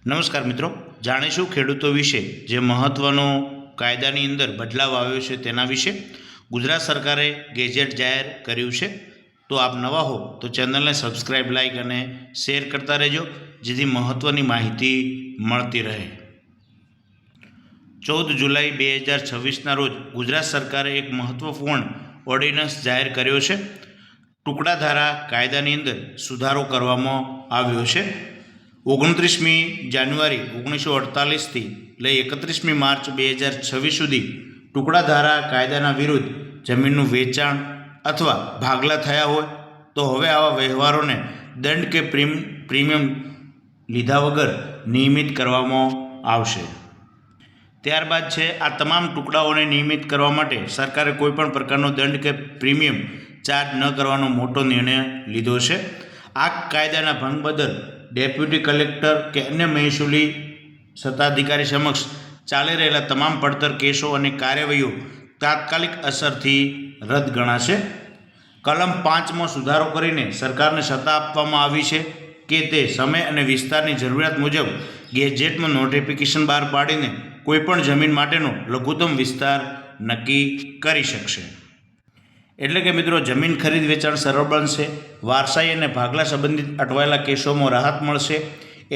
નમસ્કાર મિત્રો, જાણીશું ખેડૂતો વિશે જે મહત્ત્વનો કાયદાની અંદર બદલાવ આવ્યો છે તેના વિશે. ગુજરાત સરકારે ગેજેટ જાહેર કર્યું છે. તો આપ નવા હો તો ચેનલને સબસ્ક્રાઈબ, લાઇક અને શેર કરતા રહેજો, જેથી મહત્ત્વની માહિતી મળતી રહે. 14 જુલાઈ 2026ના રોજ ગુજરાત સરકારે એક મહત્ત્વપૂર્ણ ઓર્ડિનન્સ જાહેર કર્યો છે. ટુકડા ધારા કાયદાની અંદર સુધારો કરવામાં આવ્યો છે. 29મી જાન્યુઆરી 1948થી લઈ 31મી માર્ચ 2026 સુધી ટુકડા ધારા કાયદાના વિરુદ્ધ જમીનનું વેચાણ અથવા ભાગલા થયા હોય તો હવે આવા વ્યવહારોને દંડ કે પ્રીમિયમ લીધા વગર નિયમિત કરવામાં આવશે. ત્યારબાદ છે આ તમામ ટુકડાઓને નિયમિત કરવા માટે સરકારે કોઈપણ પ્રકારનો દંડ કે પ્રીમિયમ ચાર્જ ન કરવાનો મોટો નિર્ણય લીધો છે. આ કાયદાના ભંગ બદલ ડેપ્યુટી કલેક્ટર કે અન્ય મહેસૂલી સત્તાધિકારી સમક્ષ ચાલી રહેલા તમામ પડતર કેસો અને કાર્યવાહીઓ તાત્કાલિક અસરથી રદ ગણાશે. કલમ 5માં સુધારો કરીને સરકારને સત્તા આપવામાં આવી છે કે તે સમય અને વિસ્તારની જરૂરિયાત મુજબ ગેજેટમાં નોટિફિકેશન બહાર પાડીને કોઈપણ જમીન માટેનો લઘુત્તમ વિસ્તાર નક્કી કરી શકશે. એટલે કે મિત્રો, જમીન ખરીદ વેચાણ સરળ બનશે, વારસાઈ અને ભાગલા સંબંધિત અટવાયેલા કેસોમાં રાહત મળશે,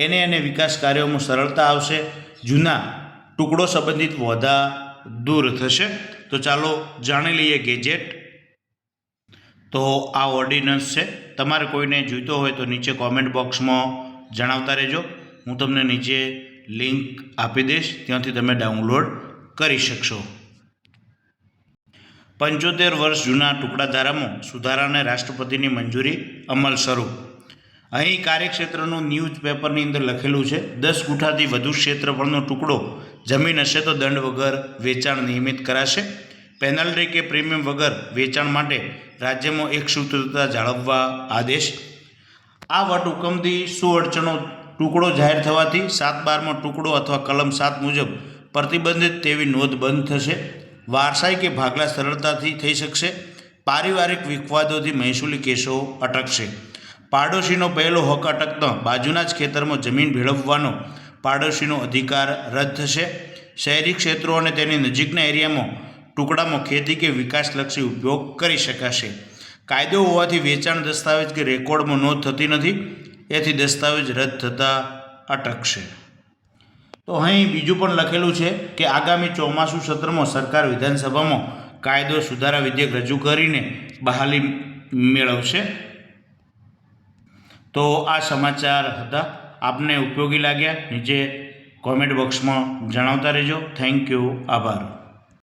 અને વિકાસ કાર્યોમાં સરળતા આવશે, જૂના ટુકડો સંબંધિત વાંધા દૂર થશે. તો ચાલો જાણી લઈએ ગેજેટ. તો આ ઓર્ડિનન્સ છે. તમારે કોઈને જોઈતો હોય તો નીચે કોમેન્ટ બોક્સમાં જણાવતા રહેજો. હું તમને નીચે લિંક આપી દઈશ, ત્યાંથી તમે ડાઉનલોડ કરી શકશો. 75 વર્ષ જૂના ટુકડા ધારામાં સુધારાને રાષ્ટ્રપતિની મંજૂરી, અમલ શરૂ. અહીં કાર્યક્ષેત્રનું ન્યૂઝપેપરની અંદર લખેલું છે, 10 ગુઠાથી વધુ ક્ષેત્રફળનો ટુકડો જમીન હશે તો દંડ વગર વેચાણ નિયમિત કરાશે. પેનલ્ટી કે પ્રીમિયમ વગર વેચાણ માટે રાજ્યમાં એક સૂત્રતા જાળવવા આદેશ. આ વટહુકમથી શું અડચણો? ટુકડો જાહેર થવાથી 7/12માં ટુકડો અથવા કલમ 7 મુજબ પ્રતિબંધિત તેવી નોંધ બંધ થશે. વારસાઈ કે ભાગલા સરળતાથી થઈ શકશે. પારિવારિક વિવાદોથી મહેસૂલી કેસો અટકશે. પાડોશીનો પહેલો હક અટકતા બાજુના જ ખેતરમાં જમીન ભેળવવાનો પાડોશીનો અધિકાર રદ થશે. શહેરી ક્ષેત્રો અને તેની નજીકના એરિયામાં ટુકડામાં ખેતી કે વિકાસલક્ષી ઉપયોગ કરી શકાશે. કાયદો હોવાથી વેચાણ દસ્તાવેજ કે રેકોર્ડમાં નોંધ થતી નથી, એથી દસ્તાવેજ રદ થતાં અટકશે. તો અહીં બીજું પણ લખેલું છે કે આગામી ચોમાસું સત્રમાં સરકાર વિધાનસભામાં કાયદો સુધારા વિધેયક રજૂ કરીને બહાલી મેળવશે. તો આ સમાચાર હતા. આપને ઉપયોગી લાગ્યા નીચે કોમેન્ટ બોક્સમાં જણાવતા રહેજો. Thank you. આભાર.